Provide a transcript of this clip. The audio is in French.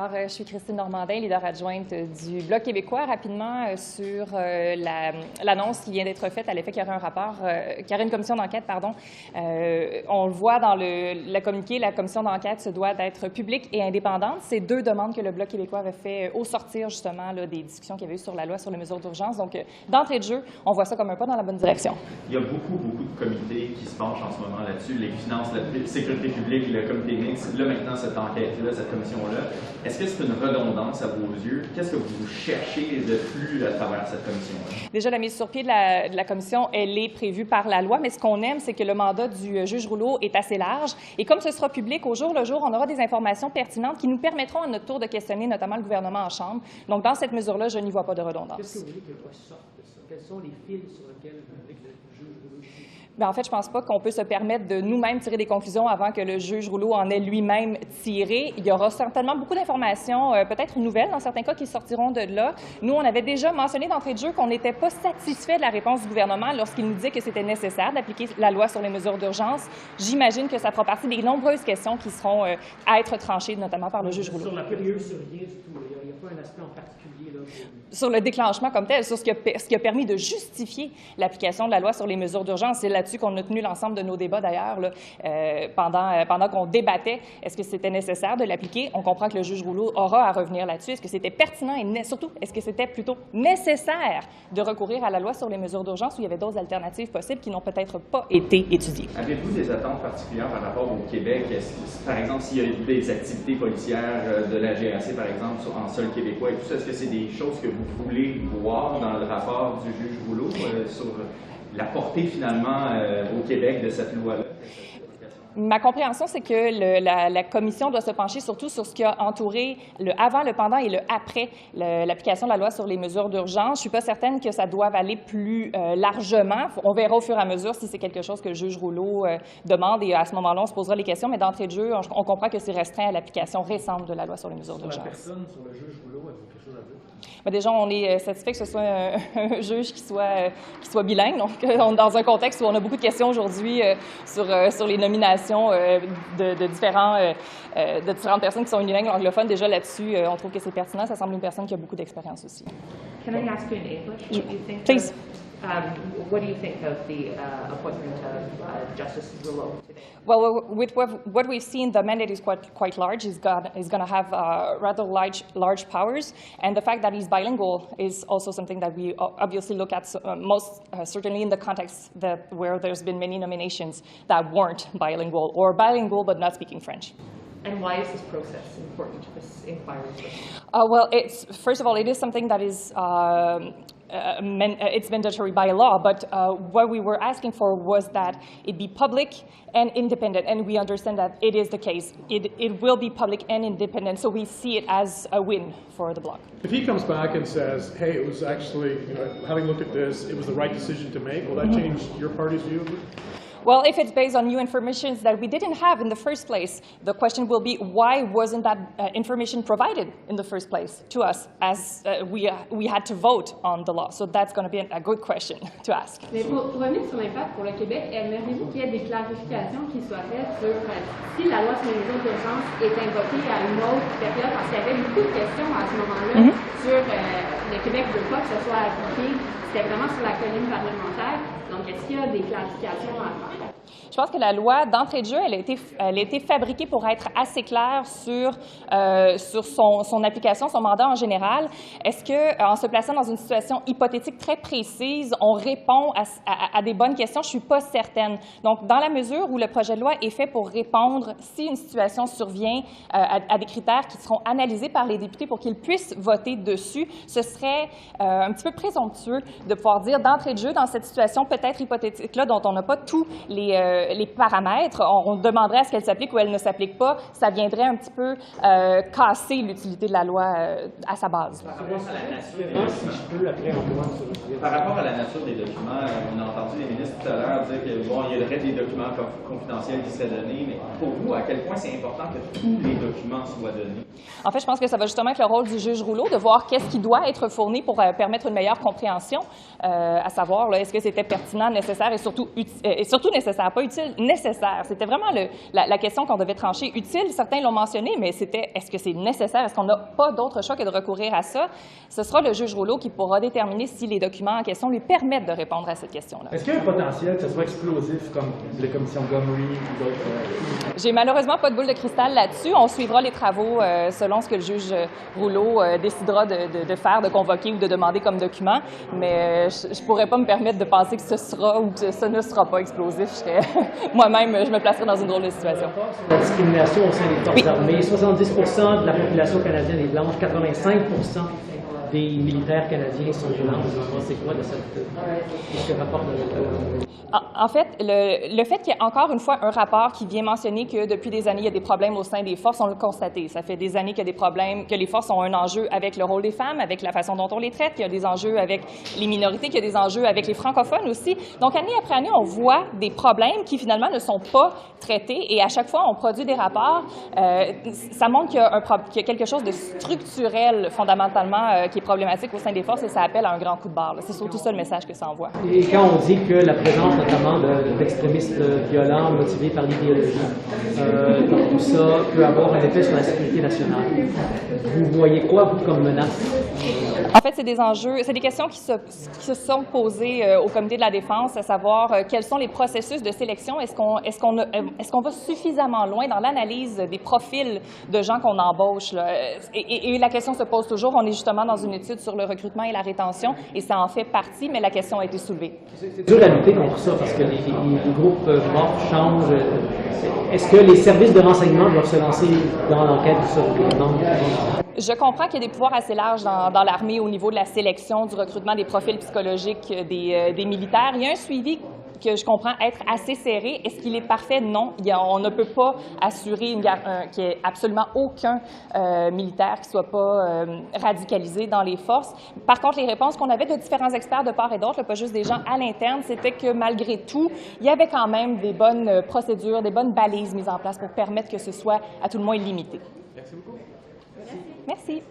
Alors, je suis Christine Normandin, leader adjointe du Bloc québécois. Rapidement, sur l'annonce qui vient d'être faite à l'effet qu'il y aurait un rapport, qu'il y aurait une commission d'enquête, pardon. On le voit dans le communiqué, la commission d'enquête se doit d'être publique et indépendante. C'est deux demandes que le Bloc québécois avait fait au sortir, justement, là, des discussions qu'il y avait eu sur la loi sur les mesures d'urgence. Donc, d'entrée de jeu, on voit ça comme un pas dans la bonne direction. Il y a beaucoup de comités qui se penchent en ce moment là-dessus, les finances, la sécurité publique, le comité mixte, là maintenant cette enquête-là, cette commission-là. Est-ce que c'est une redondance à vos yeux? Qu'est-ce que vous cherchez de plus à travers cette commission-là? Déjà, la mise sur pied de la commission, elle est prévue par la loi, mais ce qu'on aime, c'est que le mandat du juge Rouleau est assez large. Et comme ce sera public au jour le jour, on aura des informations pertinentes qui nous permettront à notre tour de questionner notamment le gouvernement en Chambre. Donc, dans cette mesure-là, je n'y vois pas de redondance. Qu'est-ce que vous voulez que ressorte de ça? Quels sont les fils sur lesquels le juge Rouleau? Bien, en fait, je ne pense pas qu'on peut se permettre de nous-mêmes tirer des conclusions avant que le juge Rouleau en ait lui-même tiré. Il y aura certainement beaucoup d'informations, peut-être nouvelles dans certains cas, qui sortiront de là. Nous, on avait déjà mentionné d'entrée de jeu qu'on n'était pas satisfait de la réponse du gouvernement lorsqu'il nous disait que c'était nécessaire d'appliquer la loi sur les mesures d'urgence. J'imagine que ça fera partie des nombreuses questions qui seront à être tranchées, notamment par le juge Rouleau. Sur la période, sur rien du tout. Il n'y a pas un aspect en particulier, là. Sur le déclenchement comme tel, sur ce qui a permis de justifier l'application de la loi sur les mesures d'urgence. C'est là-dessus qu'on a tenu l'ensemble de nos débats, d'ailleurs, pendant qu'on débattait. Est-ce que c'était nécessaire de l'appliquer? On comprend que le juge Rouleau aura à revenir là-dessus. Est-ce que c'était pertinent et surtout, est-ce que c'était plutôt nécessaire de recourir à la loi sur les mesures d'urgence où il y avait d'autres alternatives possibles qui n'ont peut-être pas été étudiées? Avez-vous des attentes particulières par rapport au Québec? Par exemple, s'il y a des activités policières de la GRC, par exemple, en sol québécois et tout ça, est-ce que c'est des choses que vous voulez voir dans le rapport du juge Rouleau sur la portée, finalement, au Québec de cette loi-là? Ma compréhension, c'est que la commission doit se pencher surtout sur ce qui a entouré le avant, le pendant et le après l'application de la loi sur les mesures d'urgence. Je ne suis pas certaine que ça doive aller plus largement. On verra au fur et à mesure si c'est quelque chose que le juge Rouleau demande et à ce moment-là, on se posera les questions. Mais d'entrée de jeu, on comprend que c'est restreint à l'application récente de la loi sur les mesures d'urgence. Sur la personne, sur le juge Rouleau, avez-vous quelque chose à dire? Bien, déjà, on est satisfait que ce soit un juge qui soit bilingue. Donc, dans un contexte où on a beaucoup de questions aujourd'hui sur les nominations de différentes personnes qui sont unilingues anglophones, déjà là-dessus, on trouve que c'est pertinent. Ça semble une personne qui a beaucoup d'expérience aussi. Can I ask you in English? What do you think? Please. What do you think of the appointment of Justice Rouleau today? Well, with what we've seen, the mandate is quite large. He's going to have rather large powers, and the fact that he's bilingual is also something that we obviously look at most certainly in the context where there's been many nominations that weren't bilingual or bilingual but not speaking French. And why is this process important, this inquiry? Well, first of all, it is something that is it's mandatory by law, but what we were asking for was that it be public and independent, and we understand that it is the case. It will be public and independent, so we see it as a win for the Bloc. If he comes back and says, hey, it was actually, having looked at this, it was the right decision to make, will that change your party's view of it? Well, if it's based on new information that we didn't have in the first place, the question will be why wasn't that information provided in the first place to us as we had to vote on the law? So that's going to be a good question to ask. Mais pour revenir sur l'impact pour le Québec, aimeriez-vous qu'il y ait des clarifications qui soient faites sur si la loi sur les mesures d'urgence est invoquée à une autre période? Parce qu'il y avait beaucoup de questions à ce moment-là sur le Québec ne veut pas que ce soit appliqué. C'était vraiment sur la colline parlementaire. Donc, est-ce qu'il y a des clarifications à faire? Je pense que la loi, d'entrée de jeu, elle a été fabriquée pour être assez claire sur son application, son mandat en général. Est-ce qu'en se plaçant dans une situation hypothétique très précise, on répond à des bonnes questions? Je ne suis pas certaine. Donc, dans la mesure où le projet de loi est fait pour répondre si une situation survient à des critères qui seront analysés par les députés pour qu'ils puissent voter dessus, ce serait un petit peu présomptueux de pouvoir dire d'entrée de jeu, dans cette situation peut-être hypothétique-là, dont on n'a pas tous les paramètres, on demanderait à ce qu'elle s'applique ou elle ne s'applique pas, ça viendrait un petit peu casser l'utilité de la loi à sa base. Par rapport à la nature des documents, on a entendu les ministres tout à l'heure dire qu'il y aurait des documents confidentiels qui seraient donnés, mais pour vous, à quel point c'est important que tous les documents soient donnés? En fait, je pense que ça va justement être le rôle du juge Rouleau de voir qu'est-ce qui doit être fourni pour permettre une meilleure compréhension, à savoir, est-ce que c'était pertinent pertinent, nécessaire et surtout nécessaire, pas utile, nécessaire. C'était vraiment la question qu'on devait trancher. Utile, certains l'ont mentionné, mais c'était est-ce que c'est nécessaire? Est-ce qu'on n'a pas d'autre choix que de recourir à ça? Ce sera le juge Rouleau qui pourra déterminer si les documents en question lui permettent de répondre à cette question-là. Est-ce qu'il y a un potentiel que ce soit explosif comme la commission Gomery ou d'autres? J'ai malheureusement pas de boule de cristal là-dessus. On suivra les travaux selon ce que le juge Rouleau décidera de faire, de convoquer ou de demander comme document, mais je ne pourrais pas me permettre de penser que ce sera ou que ça ne sera pas explosif. Moi-même, je me placerais dans une drôle de situation. La discrimination au sein des forces armées, 70% de la population canadienne est blanche, 85% des militaires canadiens sont blancs. Vous pensez quoi de ce rapport de En fait, le fait qu'il y ait encore une fois un rapport qui vient mentionner que depuis des années, il y a des problèmes au sein des forces, on l'a constaté. Ça fait des années qu'il y a des problèmes, que les forces ont un enjeu avec le rôle des femmes, avec la façon dont on les traite, qu'il y a des enjeux avec les minorités, qu'il y a des enjeux avec les francophones aussi. Donc, année après année, on voit des problèmes qui, finalement, ne sont pas traités et à chaque fois, on produit des rapports. Ça montre qu'il y a quelque chose de structurel, fondamentalement, qui est problématique au sein des forces et ça appelle à un grand coup de barre. C'est surtout ça le message que ça envoie. Et quand on dit que la présence notamment d'extrémistes violents motivés par l'idéologie, donc tout ça peut avoir un effet sur la sécurité nationale. Vous voyez quoi, vous, comme menace? En fait, c'est des enjeux, c'est des questions qui se sont posées au Comité de la défense, à savoir quels sont les processus de sélection. Est-ce qu'on va suffisamment loin dans l'analyse des profils de gens qu'on embauche, là? Et la question se pose toujours. On est justement dans une étude sur le recrutement et la rétention, et ça en fait partie, mais la question a été soulevée. C'est dur à lutter contre ça, parce que les groupes morts changent. Est-ce que les services de renseignement doivent se lancer dans l'enquête de ce recrutement? Je comprends qu'il y a des pouvoirs assez larges dans l'armée au niveau de la sélection, du recrutement des profils psychologiques des militaires. Il y a un suivi que je comprends être assez serré. Est-ce qu'il est parfait? Non. On ne peut pas assurer qu'il n'y ait absolument aucun militaire qui ne soit pas radicalisé dans les forces. Par contre, les réponses qu'on avait de différents experts de part et d'autre, pas juste des gens à l'interne, c'était que malgré tout, il y avait quand même des bonnes procédures, des bonnes balises mises en place pour permettre que ce soit à tout le moins limité. Merci beaucoup. Merci.